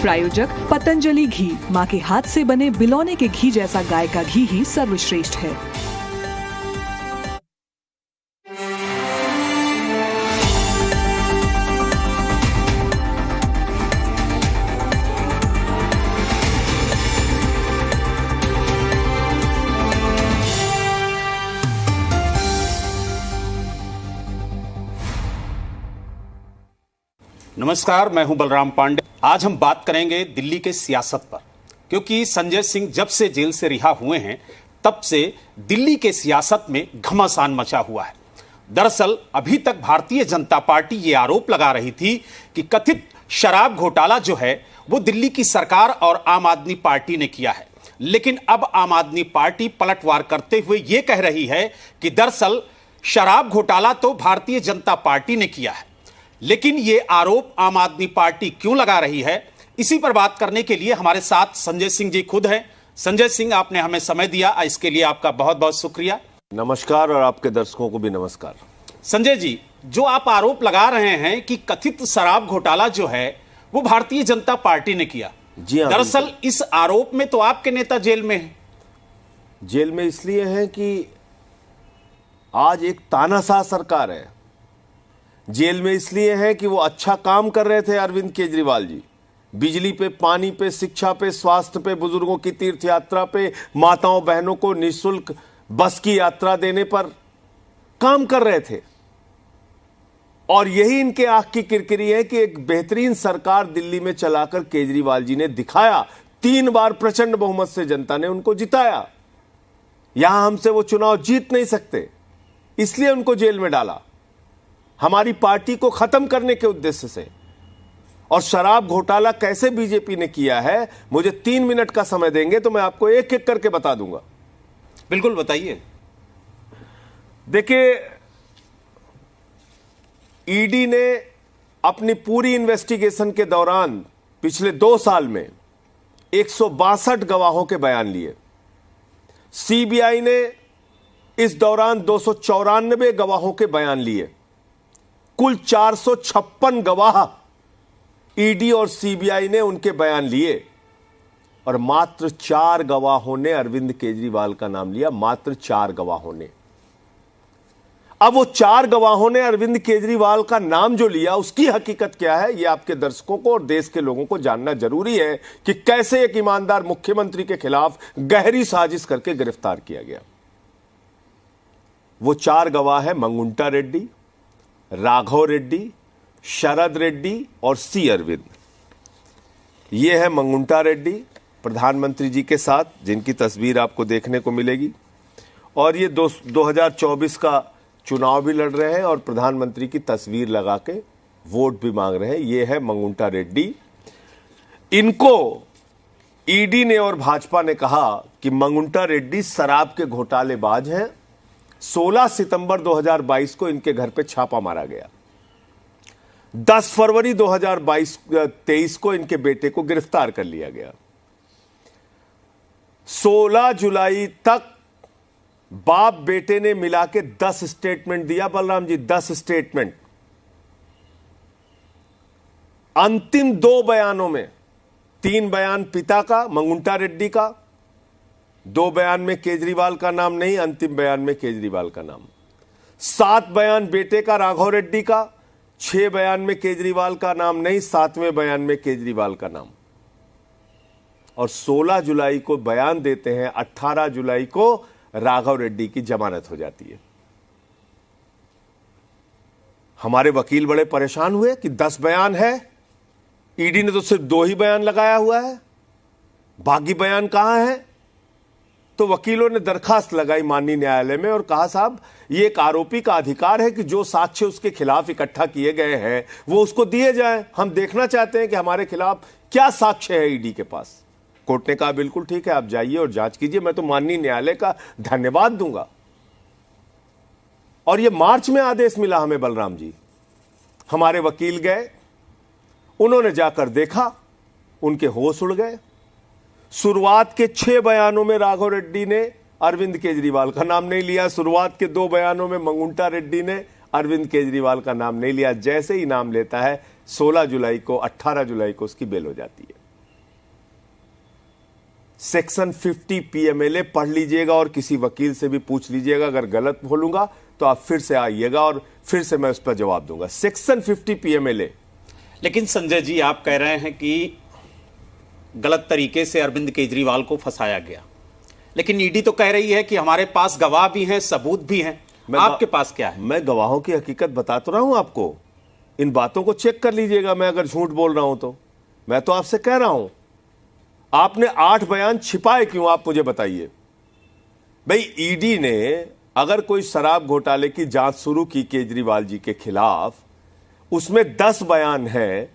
प्रायोजक पतंजलि घी, माँ के हाथ से बने बिलौने के घी जैसा गाय का घी ही सर्वश्रेष्ठ है। नमस्कार, मैं हूं बलराम पांडे। आज हम बात करेंगे दिल्ली के सियासत पर, क्योंकि संजय सिंह जब से जेल से रिहा हुए हैं तब से दिल्ली के सियासत में घमासान मचा हुआ है। दरअसल अभी तक भारतीय जनता पार्टी ये आरोप लगा रही थी कि कथित शराब घोटाला जो है वो दिल्ली की सरकार और आम आदमी पार्टी ने किया है, लेकिन अब आम आदमी पार्टी पलटवार करते हुए ये कह रही है कि दरअसल शराब घोटाला तो भारतीय जनता पार्टी ने किया है। लेकिन ये आरोप आम आदमी पार्टी क्यों लगा रही है, इसी पर बात करने के लिए हमारे साथ संजय सिंह जी खुद हैं। संजय सिंह, आपने हमें समय दिया, इसके लिए आपका बहुत बहुत शुक्रिया। नमस्कार, और आपके दर्शकों को भी नमस्कार। संजय जी, जो आप आरोप लगा रहे हैं कि कथित शराब घोटाला जो है वो भारतीय जनता पार्टी ने किया, जी हाँ, दरअसल इस आरोप में तो आपके नेता जेल में हैं। जेल में इसलिए हैं कि आज एक तानाशाह सरकार है। जेल में इसलिए है कि वो अच्छा काम कर रहे थे अरविंद केजरीवाल जी। बिजली पे, पानी पे, शिक्षा पे, स्वास्थ्य पे, बुजुर्गों की तीर्थ यात्रा पे, माताओं बहनों को निःशुल्क बस की यात्रा देने पर काम कर रहे थे। और यही इनके आंख की किरकिरी है कि एक बेहतरीन सरकार दिल्ली में चलाकर केजरीवाल जी ने दिखाया। 3 बार प्रचंड बहुमत से जनता ने उनको जिताया। यहां हमसे वो चुनाव जीत नहीं सकते, इसलिए उनको जेल में डाला, हमारी पार्टी को खत्म करने के उद्देश्य से। और शराब घोटाला कैसे बीजेपी ने किया है, मुझे 3 मिनट का समय देंगे तो मैं आपको एक एक करके बता दूंगा। बिल्कुल बताइए। देखिए, ईडी ने अपनी पूरी इन्वेस्टिगेशन के दौरान पिछले 2 साल में 162 गवाहों के बयान लिए। सीबीआई ने इस दौरान 294 गवाहों के बयान लिए। कुल 456 गवाह ईडी और सीबीआई ने उनके बयान लिए, और मात्र 4 गवाहों ने अरविंद केजरीवाल का नाम लिया। मात्र 4 गवाहों ने। अब वो 4 गवाहों ने अरविंद केजरीवाल का नाम जो लिया, उसकी हकीकत क्या है, ये आपके दर्शकों को और देश के लोगों को जानना जरूरी है कि कैसे एक ईमानदार मुख्यमंत्री के खिलाफ गहरी साजिश करके गिरफ्तार किया गया। वो 4 गवाह है मंगुंटा रेड्डी, राघव रेड्डी, शरद रेड्डी और सी अरविंद। ये है मंगुंटा रेड्डी, प्रधानमंत्री जी के साथ, जिनकी तस्वीर आपको देखने को मिलेगी। और ये 2024 का चुनाव भी लड़ रहे हैं और प्रधानमंत्री की तस्वीर लगा के वोट भी मांग रहे हैं। ये है मंगुंटा रेड्डी। इनको ईडी ने और भाजपा ने कहा कि मंगुंटा रेड्डी शराब के घोटालेबाज हैं। 16 सितंबर 2022 को इनके घर पे छापा मारा गया। 10 फरवरी 2023 को इनके बेटे को गिरफ्तार कर लिया गया। 16 जुलाई तक बाप बेटे ने मिला के 10 स्टेटमेंट दिया। बलराम जी, 10 स्टेटमेंट। अंतिम 2 बयानों में, 3 बयान पिता का मंगुंटा रेड्डी का, 2 बयान में केजरीवाल का नाम नहीं, अंतिम बयान में केजरीवाल का नाम। 7 बयान बेटे का राघव रेड्डी का, 6 बयान में केजरीवाल का नाम नहीं, 7वें बयान में केजरीवाल का नाम। और 16 जुलाई को बयान देते हैं, 18 जुलाई को राघव रेड्डी की जमानत हो जाती है। हमारे वकील बड़े परेशान हुए कि 10 बयान है, ईडी ने तो सिर्फ 2 ही बयान लगाया हुआ है, बाकी बयान कहां है। तो वकीलों ने दरखास्त लगाई माननीय न्यायालय में और कहा, साहब, ये एक आरोपी का अधिकार है कि जो साक्ष्य उसके खिलाफ इकट्ठा किए गए हैं वो उसको दिए जाएं। हम देखना चाहते हैं कि हमारे खिलाफ क्या साक्ष्य है ईडी के पास। कोर्ट ने कहा, बिल्कुल ठीक है, आप जाइए और जांच कीजिए, मैं तो माननीय न्यायालय का धन्यवाद दूंगा। और ये मार्च में आदेश मिला हमें, बलराम जी। हमारे वकील गए, उन्होंने जाकर देखा, उनके होश उड़ गए। शुरुआत के 6 बयानों में राघव रेड्डी ने अरविंद केजरीवाल का नाम नहीं लिया। शुरुआत के 2 बयानों में मंगुंटा रेड्डी ने अरविंद केजरीवाल का नाम नहीं लिया। जैसे ही नाम लेता है, 16 जुलाई को, 18 जुलाई को उसकी बेल हो जाती है। सेक्शन 50 पीएमएलए पढ़ लीजिएगा और किसी वकील से भी पूछ लीजिएगा। अगर गलत बोलूंगा तो आप फिर से आइएगा और फिर से मैं उस पर जवाब दूंगा। Section 50 PMLA. लेकिन संजय जी, आप कह रहे हैं कि गलत तरीके से अरविंद केजरीवाल को फंसाया गया, लेकिन ईडी तो कह रही है कि हमारे पास गवाह भी हैं, सबूत भी हैं। आपके पास क्या है? मैं गवाहों की हकीकत बता तो रहा हूं आपको। इन बातों को चेक कर लीजिएगा। मैं अगर झूठ बोल रहा हूं तो मैं तो आपसे कह रहा हूं, आपने 8 बयान छिपाए क्यों, आप मुझे बताइए। भाई, ईडी ने अगर कोई शराब घोटाले की जांच शुरू की केजरीवाल जी के खिलाफ, उसमें 10 बयान है,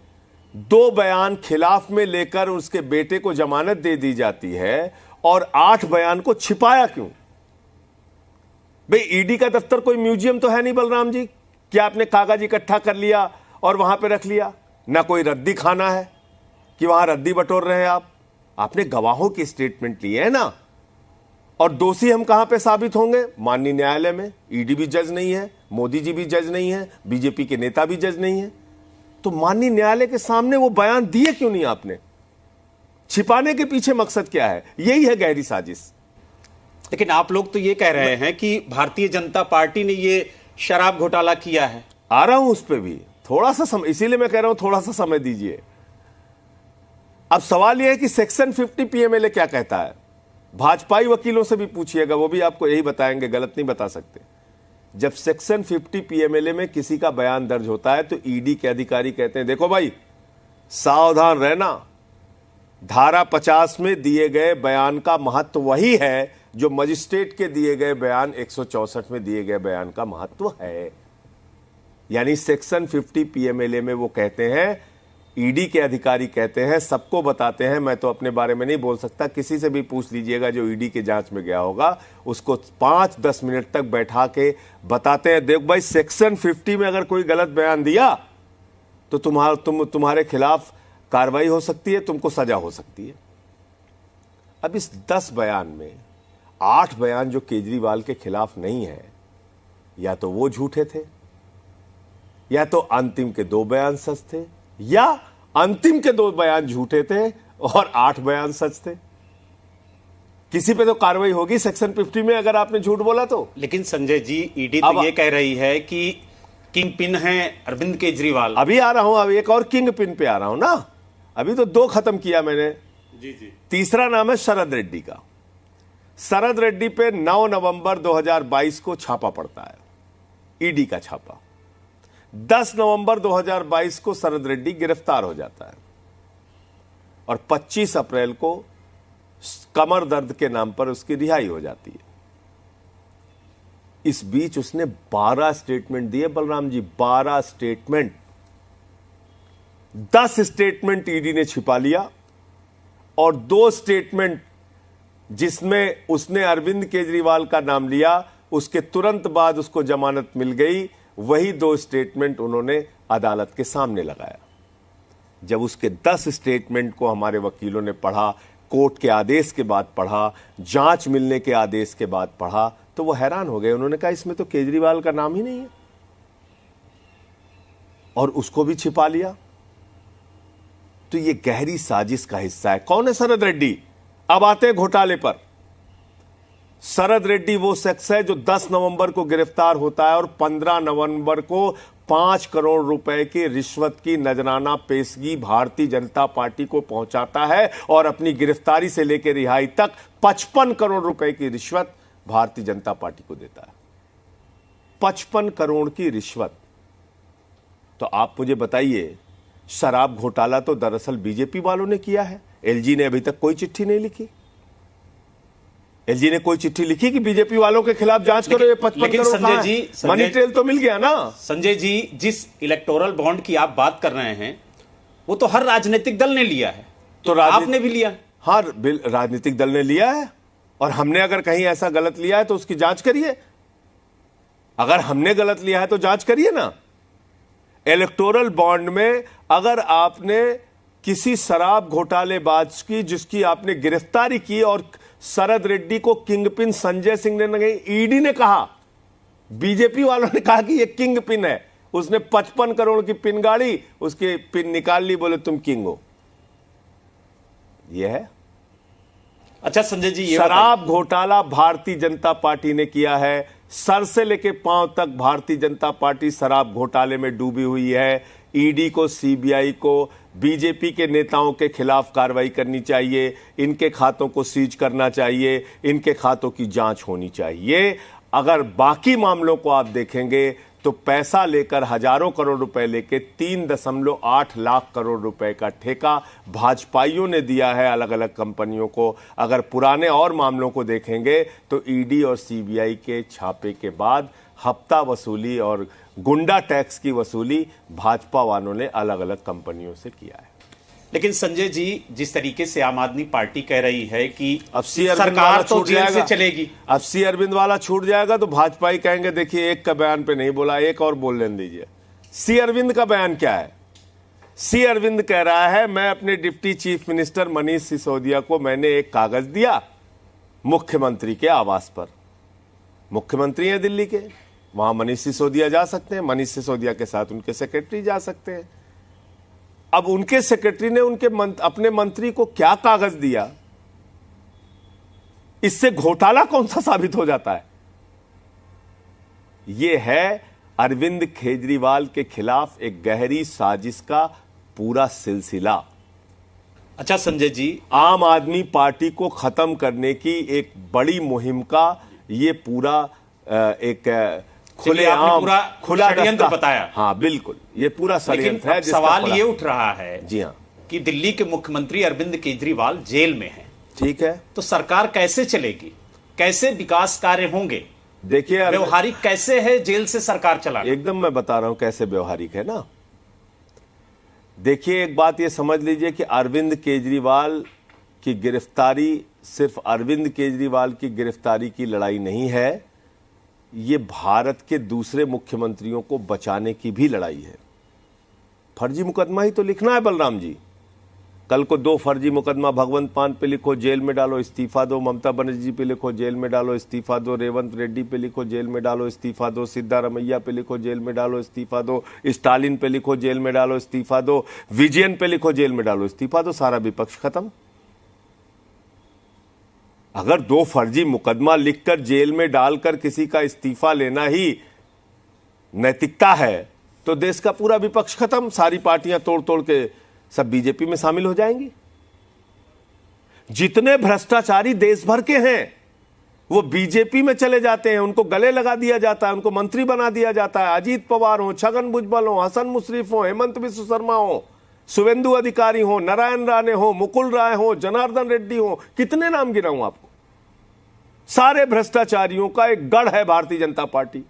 2 बयान खिलाफ में लेकर उसके बेटे को जमानत दे दी जाती है और 8 बयान को छिपाया क्यों? भाई, ईडी का दफ्तर कोई म्यूजियम तो है नहीं बलराम जी, क्या आपने कागज इकट्ठा कर लिया और वहां पे रख लिया? ना कोई रद्दी खाना है कि वहां रद्दी बटोर रहे हैं आप। आपने गवाहों की स्टेटमेंट ली है ना, और दोषी हम कहां पे साबित होंगे? माननीय न्यायालय में। ईडी भी जज नहीं है, मोदी जी भी जज नहीं है, बीजेपी के नेता भी जज नहीं है, तो माननीय न्यायालय के सामने वो बयान दिए क्यों नहीं आपने? छिपाने के पीछे मकसद क्या है? यही है गहरी साजिश। लेकिन आप लोग तो ये कह रहे हैं कि भारतीय जनता पार्टी ने ये शराब घोटाला किया है। आ रहा हूं उस पर भी, थोड़ा सा समय, इसीलिए मैं कह रहा हूं थोड़ा सा समय दीजिए। अब सवाल यह है कि सेक्शन 50 पीएमएलए क्या कहता है। भाजपाई वकीलों से भी पूछिएगा, वो भी आपको यही बताएंगे, गलत नहीं बता सकते। जब सेक्शन 50 पीएमएलए में किसी का बयान दर्ज होता है तो ईडी के अधिकारी कहते हैं, देखो भाई, सावधान रहना, धारा 50 में दिए गए बयान का महत्व वही है जो मजिस्ट्रेट के दिए गए बयान 164 में दिए गए बयान का महत्व है। यानी सेक्शन 50 पीएमएलए में वो कहते हैं, ईडी के अधिकारी कहते हैं, सबको बताते हैं, मैं तो अपने बारे में नहीं बोल सकता, किसी से भी पूछ लीजिएगा जो ईडी के जांच में गया होगा, उसको 5-10 मिनट तक बैठा के बताते हैं, देख भाई, सेक्शन 50 में अगर कोई गलत बयान दिया तो तुम्हारे खिलाफ कार्रवाई हो सकती है, तुमको सजा हो सकती है। अब इस 10 बयान में 8 बयान जो केजरीवाल के खिलाफ नहीं है, या तो वो झूठे थे, या तो अंतिम के 2 बयान सच थे, या अंतिम के 2 बयान झूठे थे और 8 बयान सच थे। किसी पे तो कार्रवाई होगी सेक्शन 50 में अगर आपने झूठ बोला तो। लेकिन संजय जी, ईडी तो ये कह रही है कि किंग पिन है अरविंद केजरीवाल। अभी आ रहा हूं, अभी एक और किंग पिन पे आ रहा हूं ना। अभी तो 2 खत्म किया मैंने। जी। तीसरा नाम है शरद रेड्डी का। शरद रेड्डी पे 9 नवंबर 2022 को छापा पड़ता है, ईडी का छापा। 10 नवंबर 2022 को शरद रेड्डी गिरफ्तार हो जाता है और 25 अप्रैल को कमर दर्द के नाम पर उसकी रिहाई हो जाती है। इस बीच उसने 12 स्टेटमेंट दिए Balram ji, 12 statement. 10 statement ED ने छिपा लिया और 2 स्टेटमेंट जिसमें उसने अरविंद केजरीवाल का नाम लिया, उसके तुरंत बाद उसको जमानत मिल गई, वही 2 स्टेटमेंट उन्होंने अदालत के सामने लगाया। जब उसके 10 स्टेटमेंट को हमारे वकीलों ने पढ़ा, कोर्ट के आदेश के बाद पढ़ा, जांच मिलने के आदेश के बाद पढ़ा, तो वो हैरान हो गए। उन्होंने कहा इसमें तो केजरीवाल का नाम ही नहीं है, और उसको भी छिपा लिया। तो ये गहरी साजिश का हिस्सा है। कौन है शरद रेड्डी? अब आते हैं घोटाले पर। शरद रेड्डी वो शख्स है जो 10 नवंबर को गिरफ्तार होता है और 15 नवंबर को 5 करोड़ रुपए की रिश्वत की नजराना पेशगी भारतीय जनता पार्टी को पहुंचाता है और अपनी गिरफ्तारी से लेकर रिहाई तक 55 करोड़ रुपए की रिश्वत भारतीय जनता पार्टी को देता है। 55 करोड़ की रिश्वत। तो आप मुझे बताइए, शराब घोटाला तो दरअसल बीजेपी वालों ने किया है। एलजी ने अभी तक कोई चिट्ठी नहीं लिखी। एलजी ने कोई चिट्ठी लिखी कि बीजेपी वालों के खिलाफ जांच करो, ये 55 करोड़ संजय जी, मनी ट्रेल तो मिल गया ना। संजय जी, जिस इलेक्टोरल बॉन्ड की आप बात कर रहे हैं, वो तो हर राजनीतिक दल ने लिया है, तो आपने भी लिया? हाँ, राजनीतिक दल ने लिया है, और हमने अगर कहीं ऐसा गलत लिया है तो उसकी जांच करिए। अगर हमने गलत लिया है तो जांच करिए ना। इलेक्टोरल बॉन्ड में अगर आपने किसी शराब घोटालेबाज की जिसकी आपने गिरफ्तारी की, और शरद रेड्डी को किंगपिन संजय सिंह ने नहीं, ईडी ने कहा, बीजेपी वालों ने कहा कि ये किंग पिन है, उसने 55 करोड़ की पिन गाड़ी, उसके पिन निकाल ली, बोले तुम किंग हो। यह है। अच्छा संजय जी, ये शराब घोटाला भारतीय जनता पार्टी ने किया है। सर से लेके पांव तक भारतीय जनता पार्टी शराब घोटाले में डूबी हुई है। ईडी को, सीबीआई को, बीजेपी के नेताओं के खिलाफ कार्रवाई करनी चाहिए, इनके खातों को सीज करना चाहिए, इनके खातों की जांच होनी चाहिए। अगर बाकी मामलों को आप देखेंगे तो पैसा लेकर हजारों करोड़ रुपए लेके 3.8 लाख करोड़ रुपए का ठेका भाजपाइयों ने दिया है अलग अलग कंपनियों को। अगर पुराने और मामलों को देखेंगे तो ईडी और सीबीआई के छापे के बाद हफ्ता वसूली और गुंडा टैक्स की वसूली भाजपा वालों ने अलग अलग कंपनियों से किया है। लेकिन संजय जी, जिस तरीके से आम आदमी पार्टी कह रही है कि अब सरकार तो जेल से चलेगी, अब सी अरविंद वाला छूट जाएगा तो भाजपा ही कहेंगे देखिए एक का बयान पे नहीं बोला, एक और बोल लेने दीजिए। सी अरविंद का बयान क्या है? सी अरविंद कह रहा है मैं अपने deputy chief minister Manish Sisodia को मैंने एक कागज दिया मुख्यमंत्री के आवास पर। मुख्यमंत्री हैं दिल्ली के, वहां मनीष सिसोदिया जा सकते हैं, मनीष सिसोदिया के साथ उनके सेक्रेटरी जा सकते हैं। अब उनके सेक्रेटरी ने अपने मंत्री को क्या कागज दिया, इससे घोटाला कौन सा साबित हो जाता है? यह है अरविंद केजरीवाल के खिलाफ एक गहरी साजिश का पूरा सिलसिला। अच्छा संजय जी, आम आदमी पार्टी को खत्म करने की एक बड़ी मुहिम का ये पूरा एक खुला षड्यंत्र बताया। हाँ बिल्कुल, ये पूरा षड्यंत्र है। सवाल ये उठ रहा है जी हाँ कि दिल्ली के मुख्यमंत्री अरविंद केजरीवाल जेल में हैं, ठीक है, तो सरकार कैसे चलेगी, कैसे विकास कार्य होंगे? देखिए व्यवहारिक कैसे है जेल से सरकार चलाना? एकदम मैं बता रहा हूं कैसे व्यवहारिक है ना। देखिए एक बात ये समझ लीजिए कि अरविंद केजरीवाल की गिरफ्तारी सिर्फ अरविंद केजरीवाल की गिरफ्तारी की लड़ाई नहीं है, ये भारत के दूसरे मुख्यमंत्रियों को बचाने की भी लड़ाई है। फर्जी मुकदमा ही तो लिखना है बलराम जी। कल को 2 फर्जी मुकदमा भगवंत मान पे लिखो जेल में डालो इस्तीफा दो, ममता बनर्जी पे लिखो जेल में डालो इस्तीफा दो, रेवंत रेड्डी पे लिखो जेल में डालो इस्तीफा दो, सिद्धारमैया पे लिखो जेल में डालो इस्तीफा दो, स्टालिन पे लिखो जेल में डालो इस्तीफा दो, विजयन पे लिखो जेल में डालो इस्तीफा दो, सारा विपक्ष खत्म। अगर 2 फर्जी मुकदमा लिखकर जेल में डालकर किसी का इस्तीफा लेना ही नैतिकता है तो देश का पूरा विपक्ष खत्म, सारी पार्टियां तोड़ तोड़ के सब बीजेपी में शामिल हो जाएंगी। जितने भ्रष्टाचारी देश भर के हैं वो बीजेपी में चले जाते हैं, उनको गले लगा दिया जाता है, उनको मंत्री बना दिया जाता है। अजीत पवार हो, छगन भुजबल हो, हसन मुश्रीफ हो, हेमंत बिस्व शर्मा हो, शुवेंदु अधिकारी हो, नारायण राणे हो, मुकुल राय हो, जनार्दन रेड्डी हो, कितने नाम गिनाऊं आपको? सारे भ्रष्टाचारियों का एक गढ़ है भारतीय जनता पार्टी।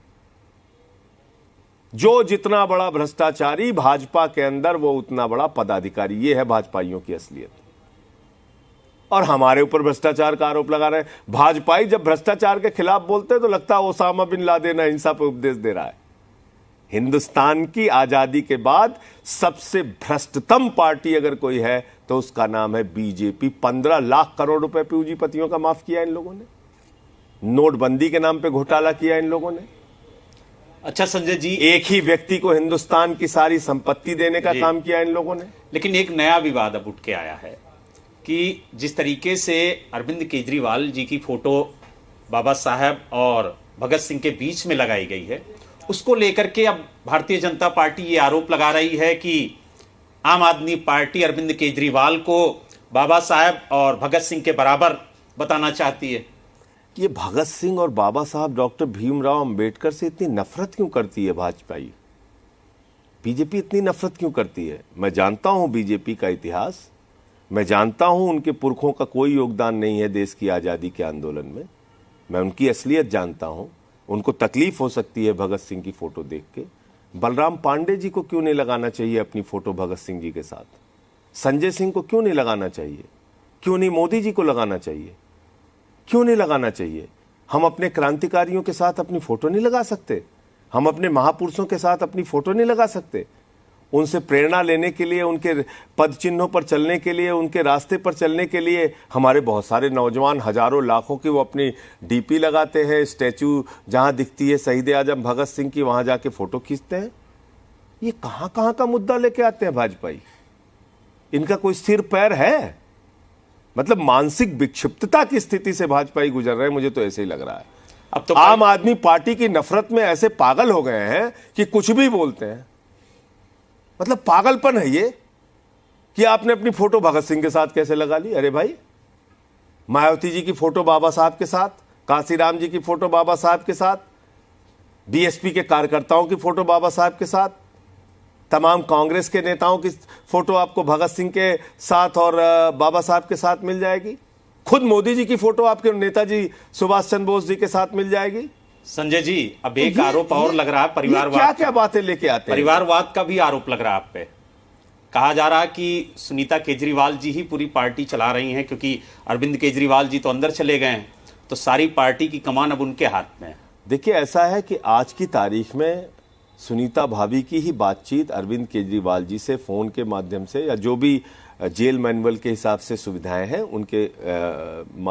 जो जितना बड़ा भ्रष्टाचारी भाजपा के अंदर वो उतना बड़ा पदाधिकारी। ये है भाजपाइयों की असलियत। और हमारे ऊपर भ्रष्टाचार का आरोप लगा रहे हैं। भाजपाई जब भ्रष्टाचार के खिलाफ बोलते हैं तो लगता है ओसामा बिन लादेन अहिंसा पर उपदेश दे रहा है। हिंदुस्तान की आजादी के बाद सबसे भ्रष्टतम पार्टी अगर कोई है तो उसका नाम है बीजेपी। 15 लाख करोड़ रुपए पूंजीपतियों का माफ किया इन लोगों ने। नोटबंदी के नाम पे घोटाला किया इन लोगों ने। अच्छा संजय जी, एक ही व्यक्ति को हिंदुस्तान की सारी संपत्ति देने का काम किया इन लोगों ने। लेकिन एक नया विवाद अब उठ के आया है कि जिस तरीके से अरविंद केजरीवाल जी की फोटो बाबा साहब और भगत सिंह के बीच में लगाई गई है, उसको लेकर के अब भारतीय जनता पार्टी ये आरोप लगा रही है कि आम आदमी पार्टी अरविंद केजरीवाल को बाबा साहब और भगत सिंह के बराबर बताना चाहती है। ये भगत सिंह और बाबा साहब डॉक्टर भीमराव अंबेडकर से इतनी नफरत क्यों करती है भाजपाई? बीजेपी इतनी नफरत क्यों करती है? मैं जानता हूं बीजेपी का इतिहास, मैं जानता हूं उनके पुरखों का कोई योगदान नहीं है देश की आज़ादी के आंदोलन में। मैं उनकी असलियत जानता हूं। उनको तकलीफ हो सकती है भगत सिंह की फोटो देख के। बलराम पांडे जी को क्यों नहीं लगाना चाहिए अपनी फोटो भगत सिंह जी के साथ? संजय सिंह को क्यों नहीं लगाना चाहिए? क्यों नहीं मोदी जी को लगाना चाहिए? क्यों नहीं लगाना चाहिए? हम अपने क्रांतिकारियों के साथ अपनी फोटो नहीं लगा सकते? हम अपने महापुरुषों के साथ अपनी फोटो नहीं लगा सकते? उनसे प्रेरणा लेने के लिए, उनके पद चिन्हों पर चलने के लिए, उनके रास्ते पर चलने के लिए हमारे बहुत सारे नौजवान हजारों लाखों की वो अपनी डीपी लगाते हैं। स्टैचू जहां दिखती है शहीद आजम भगत सिंह की, वहां जाके फोटो खींचते हैं। ये कहां का मुद्दा लेके आते हैं भाजपाई? इनका कोई सिर पैर है? मतलब मानसिक विक्षिप्तता की स्थिति से भाजपा ही गुजर रहे हैं, मुझे तो ऐसे ही लग रहा है। अब तो आम आदमी पार्टी की नफरत में ऐसे पागल हो गए हैं कि कुछ भी बोलते हैं। मतलब पागलपन है ये कि आपने अपनी फोटो भगत सिंह के साथ कैसे लगा ली। अरे भाई, मायावती जी की फोटो बाबा साहब के साथ, कांसीराम जी की फोटो बाबा साहब के साथ, बीएसपी के कार्यकर्ताओं की फोटो बाबा साहब के साथ, तमाम कांग्रेस के नेताओं की फोटो आपको भगत सिंह के साथ और बाबा साहब के साथ मिल जाएगी। खुद मोदी जी की फोटो आपके नेताजी सुभाष चंद्र बोस जी के साथ मिल जाएगी। संजय जी, अब एक आरोप और लग रहा है परिवारवाद। क्या क्या बातें लेके आते हैं? परिवारवाद का भी आरोप लग रहा है आप पे। कहा जा रहा है कि सुनीता केजरीवाल जी ही पूरी पार्टी चला रही हैं, क्योंकि अरविंद केजरीवाल जी तो अंदर चले गए हैं, तो सारी पार्टी की कमान अब उनके हाथ में है। देखिए, ऐसा है कि आज की तारीख में सुनीता भाभी की ही बातचीत अरविंद केजरीवाल जी से फोन के माध्यम से या जो भी जेल मैनुअल के हिसाब से सुविधाएं हैं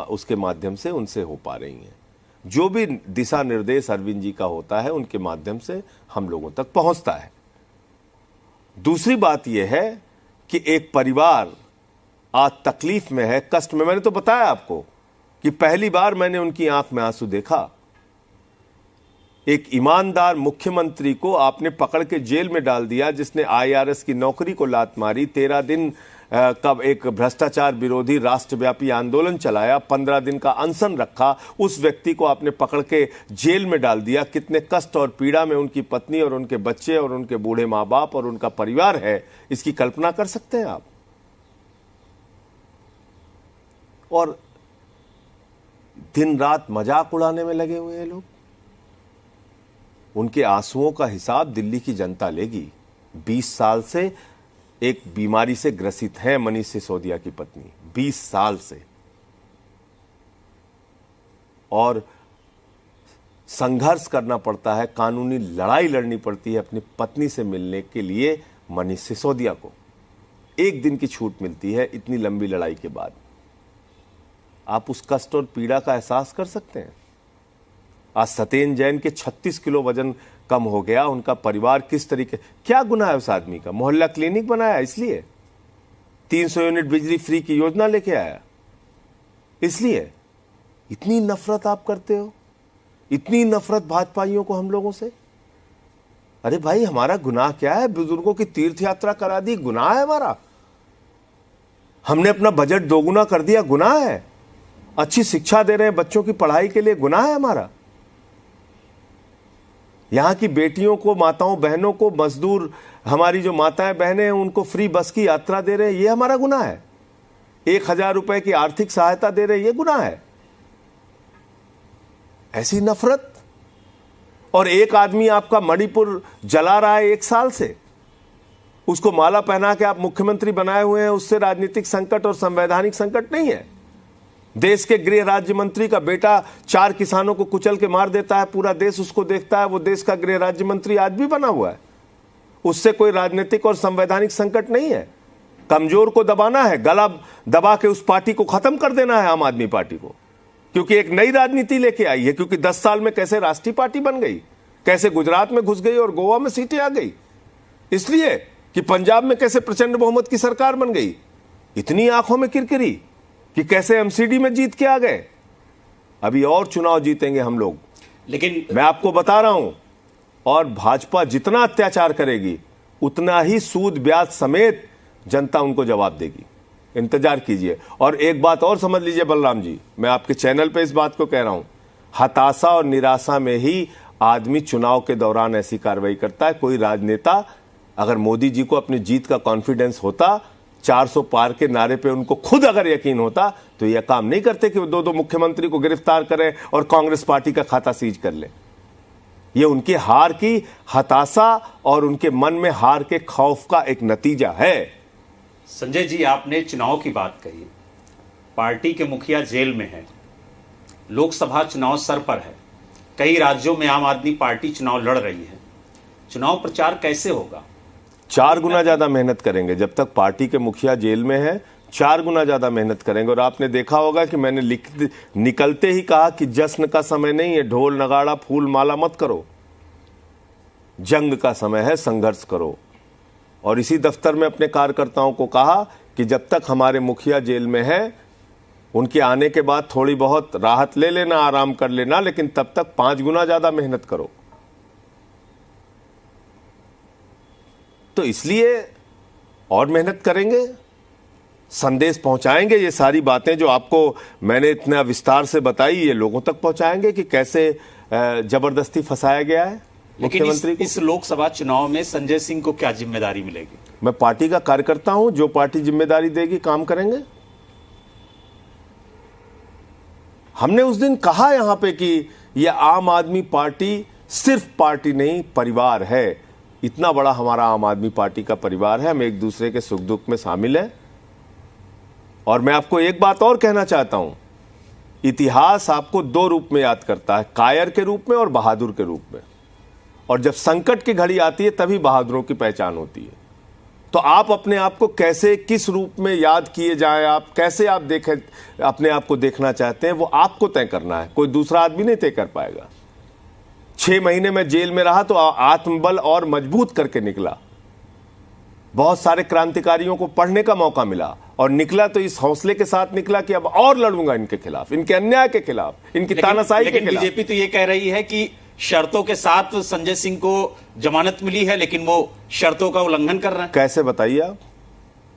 उसके माध्यम से उनसे हो पा रही हैं। जो भी दिशा निर्देश अरविंद जी का होता है उनके माध्यम से हम लोगों तक पहुंचता है। दूसरी बात यह है कि एक परिवार आज तकलीफ में है, कष्ट में। मैंने तो बताया आपको कि पहली बार मैंने उनकी आंख में आंसू देखा। एक ईमानदार मुख्यमंत्री को आपने पकड़ के जेल में डाल दिया, जिसने आईआरएस की नौकरी को लात मारी, 13 दिन का एक भ्रष्टाचार विरोधी राष्ट्रव्यापी आंदोलन चलाया, 15 दिन का अनशन रखा, उस व्यक्ति को आपने पकड़ के जेल में डाल दिया। कितने कष्ट और पीड़ा में उनकी पत्नी और उनके बच्चे और उनके बूढ़े माँ बाप और उनका परिवार है, इसकी कल्पना कर सकते हैं आप? और दिन रात मजाक उड़ाने में लगे हुए हैं लोग। उनके आंसुओं का हिसाब दिल्ली की जनता लेगी। 20 साल से एक बीमारी से ग्रसित है मनीष सिसोदिया की पत्नी, 20 साल से, और संघर्ष करना पड़ता है, कानूनी लड़ाई लड़नी पड़ती है अपनी पत्नी से मिलने के लिए मनीष सिसोदिया को। एक दिन की छूट मिलती है इतनी लंबी लड़ाई के बाद। आप उस कष्ट और पीड़ा का एहसास कर सकते हैं। आज सत्येंद्र जैन के 36 किलो वजन कम हो गया। उनका परिवार किस तरीके, क्या गुनाह है उस आदमी का? मोहल्ला क्लिनिक बनाया इसलिए, 300 यूनिट बिजली फ्री की योजना लेके आया इसलिए। इतनी नफरत आप करते हो, इतनी नफरत भाजपाइयों को हम लोगों से। अरे भाई, हमारा गुनाह क्या है? बुजुर्गों की तीर्थ यात्रा करा दी, गुनाह है हमारा। हमने अपना बजट दोगुना कर दिया, गुनाह है। अच्छी शिक्षा दे रहे हैं बच्चों की पढ़ाई के लिए, गुनाह है हमारा। यहां की बेटियों को, माताओं बहनों को, मजदूर हमारी जो माताएं बहनें हैं उनको फ्री बस की यात्रा दे रहे हैं, ये हमारा गुनाह है। 1000 रुपए की आर्थिक सहायता दे रहे हैं, ये गुनाह है। ऐसी नफरत। और एक आदमी आपका मणिपुर जला रहा है 1 साल से, उसको माला पहना के आप मुख्यमंत्री बनाए हुए हैं। उससे राजनीतिक संकट और संवैधानिक संकट नहीं है। देश के गृह राज्य मंत्री का बेटा 4 किसानों को कुचल के मार देता है, पूरा देश उसको देखता है, वो देश का गृह राज्य मंत्री आज भी बना हुआ है। उससे कोई राजनीतिक और संवैधानिक संकट नहीं है। कमजोर को दबाना है, गला दबा के उस पार्टी को खत्म कर देना है, आम आदमी पार्टी को, क्योंकि एक नई राजनीति लेके आई है। क्योंकि 10 साल में कैसे राष्ट्रीय पार्टी बन गई, कैसे गुजरात में घुस गई और गोवा में सीटें आ गई, इसलिए कि पंजाब में कैसे प्रचंड बहुमत की सरकार बन गई। इतनी आंखों में किरकिरी कि कैसे एमसीडी में जीत के आ गए। अभी और चुनाव जीतेंगे हम लोग, लेकिन मैं आपको बता रहा हूं, और भाजपा जितना अत्याचार करेगी उतना ही सूद ब्याज समेत जनता उनको जवाब देगी। इंतजार कीजिए। और एक बात और समझ लीजिए बलराम जी, मैं आपके चैनल पे इस बात को कह रहा हूं, हताशा और निराशा में ही आदमी चुनाव के दौरान ऐसी कार्रवाई करता है। कोई राजनेता, अगर मोदी जी को अपनी जीत का कॉन्फिडेंस होता, 400 पार के नारे पे उनको खुद अगर यकीन होता, तो यह काम नहीं करते कि वो 2 मुख्यमंत्री को गिरफ्तार करें और कांग्रेस पार्टी का खाता सीज कर ले। ये उनकी हार की हताशा और उनके मन में हार के खौफ का एक नतीजा है। संजय जी, आपने चुनाव की बात कही, पार्टी के मुखिया जेल में है, लोकसभा चुनाव सर पर है, कई राज्यों में आम आदमी पार्टी चुनाव लड़ रही है, चुनाव प्रचार कैसे होगा? 4 गुना ज्यादा मेहनत करेंगे। जब तक पार्टी के मुखिया जेल में है, 4 गुना ज्यादा मेहनत करेंगे। और आपने देखा होगा कि मैंने निकलते ही कहा कि जश्न का समय नहीं है, ढोल नगाड़ा फूल माला मत करो, जंग का समय है, संघर्ष करो। और इसी दफ्तर में अपने कार्यकर्ताओं को कहा कि जब तक हमारे मुखिया जेल में है, उनके आने के बाद थोड़ी बहुत राहत ले लेना, आराम कर लेना, लेकिन तब तक 5 गुना ज्यादा मेहनत करो। तो इसलिए और मेहनत करेंगे, संदेश पहुंचाएंगे। ये सारी बातें जो आपको मैंने इतना विस्तार से बताई, ये लोगों तक पहुंचाएंगे कि कैसे जबरदस्ती फंसाया गया है मुख्यमंत्री को। इस लोकसभा चुनाव में संजय सिंह को क्या जिम्मेदारी मिलेगी? मैं पार्टी का कार्यकर्ता हूं, जो पार्टी जिम्मेदारी देगी काम करेंगे। हमने उस दिन कहा यहां पे कि यह आम आदमी पार्टी सिर्फ पार्टी नहीं, परिवार है। इतना बड़ा हमारा आम आदमी पार्टी का परिवार है, हम एक दूसरे के सुख दुख में शामिल हैं। और मैं आपको एक बात और कहना चाहता हूं, इतिहास आपको 2 रूप में याद करता है, कायर के रूप में और बहादुर के रूप में। और जब संकट की घड़ी आती है तभी बहादुरों की पहचान होती है। तो आप अपने आप को कैसे, किस रूप में याद किए जाएं, आप कैसे आप देखें, अपने आप को देखना चाहते हैं, वो आपको तय करना है, कोई दूसरा आदमी नहीं तय कर पाएगा। 6 महीने में जेल में रहा तो आत्मबल और मजबूत करके निकला। बहुत सारे क्रांतिकारियों को पढ़ने का मौका मिला और निकला तो इस हौसले के साथ निकला कि अब और लड़ूंगा इनके खिलाफ, इनके अन्याय के खिलाफ, इनकी तानाशाही के खिलाफ। बीजेपी तो ये कह रही है कि शर्तों के साथ संजय सिंह को जमानत मिली है, लेकिन वो शर्तों का उल्लंघन कर रहे हैं। कैसे बताइए आप,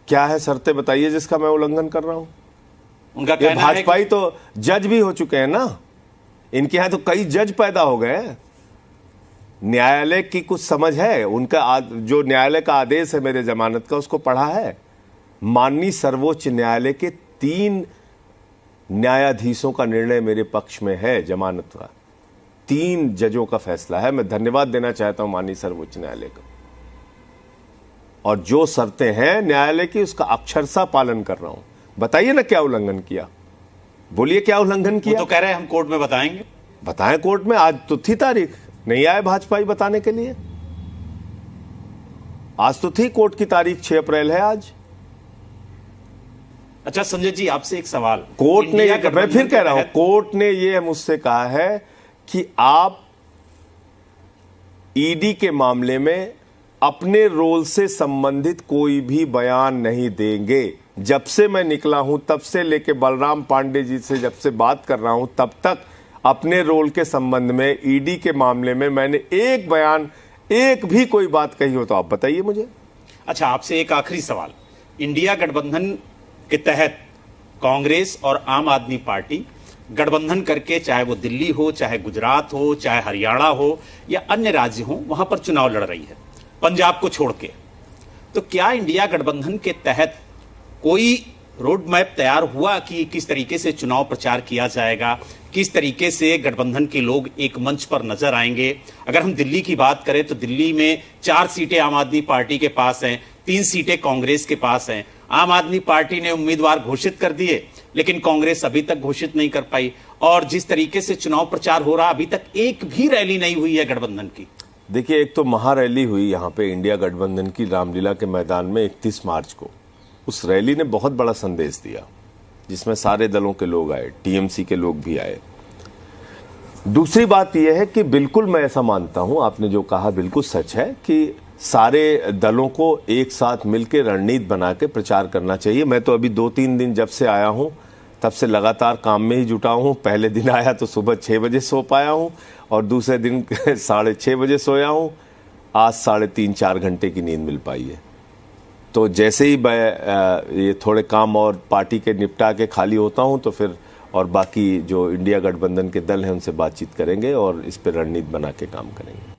क्या है शर्तें बताइए जिसका मैं उल्लंघन कर रहा हूं? उनका कहना है भाजपाई तो जज भी हो चुके हैं ना, इनके यहां तो कई जज पैदा हो गए हैं। न्यायालय की कुछ समझ है, उनका जो न्यायालय का आदेश है मेरे जमानत का, उसको पढ़ा है। माननीय सर्वोच्च न्यायालय के 3 न्यायाधीशों का निर्णय मेरे पक्ष में है, जमानत का 3 जजों का फैसला है। मैं धन्यवाद देना चाहता हूं माननीय सर्वोच्च न्यायालय का। और जो शर्तें हैं न्यायालय की, उसका अक्षरशः पालन कर रहा हूं। बताइए ना क्या उल्लंघन किया, बोलिए क्या उल्लंघन किया? तो कह रहे हैं हम कोर्ट में बताएंगे। बताएं कोर्ट में, आज तो थी तारीख, नहीं आए भाजपाई बताने के लिए। आज तो थी कोर्ट की तारीख, 6 अप्रैल है आज। अच्छा संजय जी, आपसे एक सवाल। कोर्ट ने, मैं फिर कह रहा हूं, कोर्ट ने यह मुझसे कहा है कि आप ईडी के मामले में अपने रोल से संबंधित कोई भी बयान नहीं देंगे। जब से मैं निकला हूं तब से लेके बलराम पांडे जी से जब से बात कर रहा हूं तब तक अपने रोल के संबंध में, ईडी के मामले में मैंने एक बयान, एक भी कोई बात कही हो तो आप बताइए मुझे। अच्छा, आपसे एक आखिरी सवाल। इंडिया गठबंधन के तहत कांग्रेस और आम आदमी पार्टी गठबंधन करके, चाहे वो दिल्ली हो, चाहे गुजरात हो, चाहे हरियाणा हो या अन्य राज्य हो, वहां पर चुनाव लड़ रही है, पंजाब को छोड़ के। तो क्या इंडिया गठबंधन के तहत कोई रोड मैप तैयार हुआ कि किस तरीके से चुनाव प्रचार किया जाएगा, किस तरीके से गठबंधन के लोग एक मंच पर नजर आएंगे? अगर हम दिल्ली की बात करें तो दिल्ली में 4 सीटें आम आदमी पार्टी के पास हैं, 3 सीटें कांग्रेस के पास हैं। आम आदमी पार्टी ने उम्मीदवार घोषित कर दिए, लेकिन कांग्रेस अभी तक घोषित नहीं कर पाई। और जिस तरीके से चुनाव प्रचार हो रहा, अभी तक एक भी रैली नहीं हुई है गठबंधन की। देखिए, एक तो महारैली हुई यहां पे इंडिया गठबंधन की रामलीला के मैदान में 31 मार्च को। उस रैली ने बहुत बड़ा संदेश दिया, जिसमें सारे दलों के लोग आए, टीएमसी के लोग भी आए। दूसरी बात यह है कि बिल्कुल मैं ऐसा मानता हूं, आपने जो कहा बिल्कुल सच है कि सारे दलों को एक साथ मिलकर रणनीति बना के प्रचार करना चाहिए। मैं तो अभी 2-3 दिन जब से आया हूं तब से लगातार काम में ही जुटा हूं। पहले दिन आया तो सुबह 6 बजे सो पाया हूं और दूसरे दिन 6:30 बजे सोया हूं। आज 3.5-4 घंटे की नींद मिल पाई है। तो जैसे ही मैं ये थोड़े काम और पार्टी के निपटा के खाली होता हूं तो फिर और बाकी जो इंडिया गठबंधन के दल हैं उनसे बातचीत करेंगे और इस पर रणनीति बना के काम करेंगे।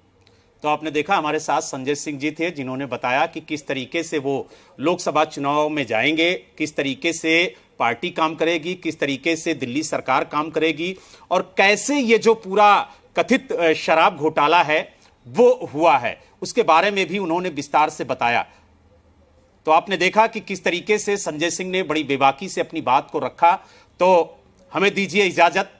तो आपने देखा, हमारे साथ संजय सिंह जी थे, जिन्होंने बताया कि किस तरीके से वो लोकसभा चुनाव में जाएंगे, किस तरीके से पार्टी काम करेगी, किस तरीके से दिल्ली सरकार काम करेगी और कैसे ये जो पूरा कथित शराब घोटाला है वो हुआ है, उसके बारे में भी उन्होंने विस्तार से बताया। तो आपने देखा कि किस तरीके से संजय सिंह ने बड़ी बेबाकी से अपनी बात को रखा। तो हमें दीजिए इजाजत।